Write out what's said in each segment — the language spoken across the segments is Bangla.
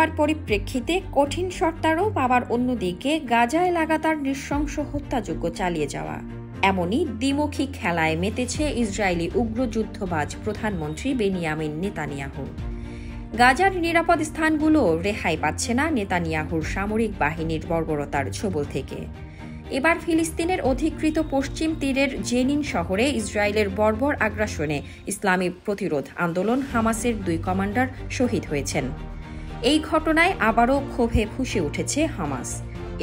থাকার পরিপ্রেক্ষিতে কঠিন শর্তারোপ, আবার অন্যদিকে গাজায় লাগাতার নৃশংস হত্যাযজ্ঞ চালিয়ে যাওয়া, এমনই দ্বিমুখী খেলায় মেতেছে ইসরায়েলি উগ্রযুদ্ধবাজ প্রধানমন্ত্রী বেনিয়ামিন নেতানিয়াহু। গাজার নিরাপদ স্থানগুলো রেহাই পাচ্ছে না নেতানিয়াহুর সামরিক বাহিনীর বর্বরতার ছোবল থেকে। এবার ফিলিস্তিনের অধিকৃত পশ্চিম তীরের জেনিন শহরে ইসরায়েলের বর্বর আগ্রাসনে ইসলামী প্রতিরোধ আন্দোলন হামাসের 2 কমান্ডার শহীদ হয়েছেন। এই ঘটনায় আবারও ক্ষোভে ফুঁসে উঠেছে হামাস।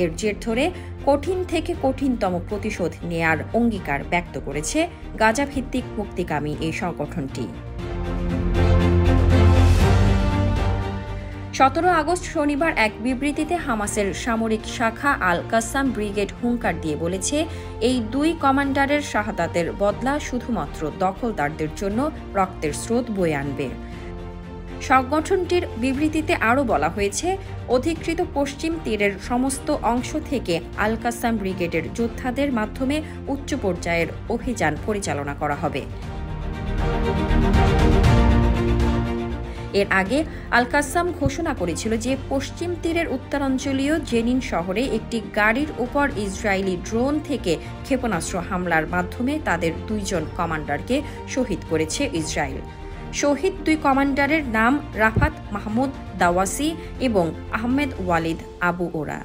এর জের ধরে কঠিন থেকে কঠিনতম প্রতিশোধ নেয়ার অঙ্গীকার ব্যক্ত করেছে গাজা ভিত্তিক মুক্তিকামী এই সংগঠনটি। 17 আগস্ট শনিবার এক বিবৃতিতে হামাসের সামরিক শাখা আল কাসাম ব্রিগেড হুঙ্কার দিয়ে বলেছে, এই 2 কমান্ডারের শাহাদাতের বদলা শুধুমাত্র দখলদারদের জন্য রক্তের স্রোত বয়ে আনবে। সংগঠনটির বিবৃতিতে আরও বলা হয়েছে, অধিকৃত পশ্চিম তীরের সমস্ত অংশ থেকে আল কাসাম ব্রিগেডের যোদ্ধাদের মাধ্যমে উচ্চ পর্যায়ের অভিযান পরিচালনা করা হবে। এর আগে আল কাসাম ঘোষণা করেছিল যে পশ্চিম তীরের উত্তরাঞ্চলীয় জেনিন শহরে একটি গাড়ির উপর ইসরায়েলি ড্রোন থেকে ক্ষেপণাস্ত্র হামলার মাধ্যমে তাদের 2 জন কমান্ডারকে শহীদ করেছে ইসরায়েল। শহীদ 2 কমান্ডারের নাম রাফাত মাহমুদ দাওয়াসি এবং আহমেদ ওয়ালিদ আবু ওরা।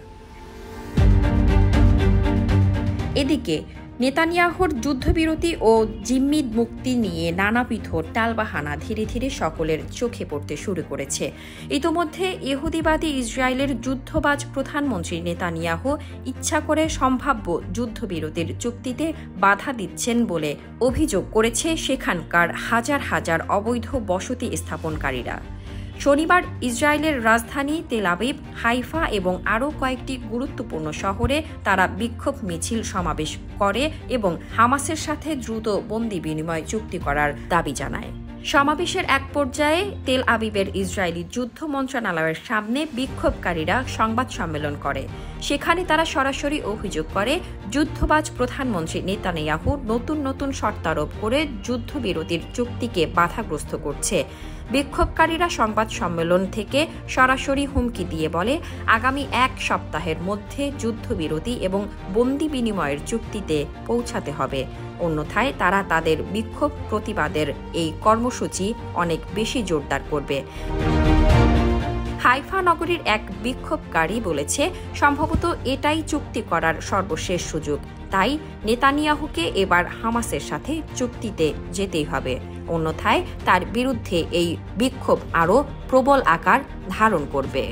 এদিকে নেতানিয়াহুর যুদ্ধবিরতি ও জিম্মি মুক্তি নিয়ে নানাবিধ টালবাহানা ধীরে ধীরে সকলের চোখে পড়তে শুরু করেছে। ইতোমধ্যে ইহুদিবাদী ইসরায়েলের যুদ্ধবাজ প্রধানমন্ত্রী নেতানিয়াহু ইচ্ছা করে সম্ভাব্য যুদ্ধবিরতির চুক্তিতে বাধা দিচ্ছেন বলে অভিযোগ করেছে সেখানকার হাজার হাজার অবৈধ বসতি স্থাপনকারীরা। শনিবার ইসরায়েলের রাজধানী তেল আবিব, হাইফা এবং আরও কয়েকটি গুরুত্বপূর্ণ শহরে তারা বিক্ষোভ মিছিল সমাবেশ করে এবং হামাসের সাথে দ্রুত বন্দি বিনিময় চুক্তি করার দাবি জানায়। সমাবেশের এক পর্যায়ে তেল আবিবের ইসরায়েলি যুদ্ধ মন্ত্রণালয়ের সামনে বিক্ষোভকারীরা সংবাদ সম্মেলন করে। সেখানে তারা সরাসরি অভিযোগ করে, যুদ্ধবাজ প্রধানমন্ত্রী নেতানিয়াহু নতুন নতুন শর্তারোপ করে যুদ্ধবিরতির চুক্তিকে বাধাগ্রস্ত করছে। বিক্ষোভকারীরা সংবাদ সম্মেলন থেকে সরাসরি হুমকি দিয়ে বলে, আগামী 1 সপ্তাহের মধ্যে যুদ্ধবিরতি এবং বন্দি বিনিময়ের চুক্তিতে পৌঁছাতে হবে, অন্যথায় তারা তাদের বিক্ষোভ প্রতিবাদের এই কর্মসূচি অনেক বেশি জোরদার করবে। হাইফা নগরীর এক বিক্ষোভকারী বলেছে, সম্ভবত এটাই চুক্তি করার সর্বশেষ সুযোগ, তাই নেতানিয়াহুকে এবার হামাসের সাথে চুক্তিতে যেতেই হবে, অন্যথায় তার বিরুদ্ধে এই বিক্ষোভ আরও প্রবল আকার ধারণ করবে।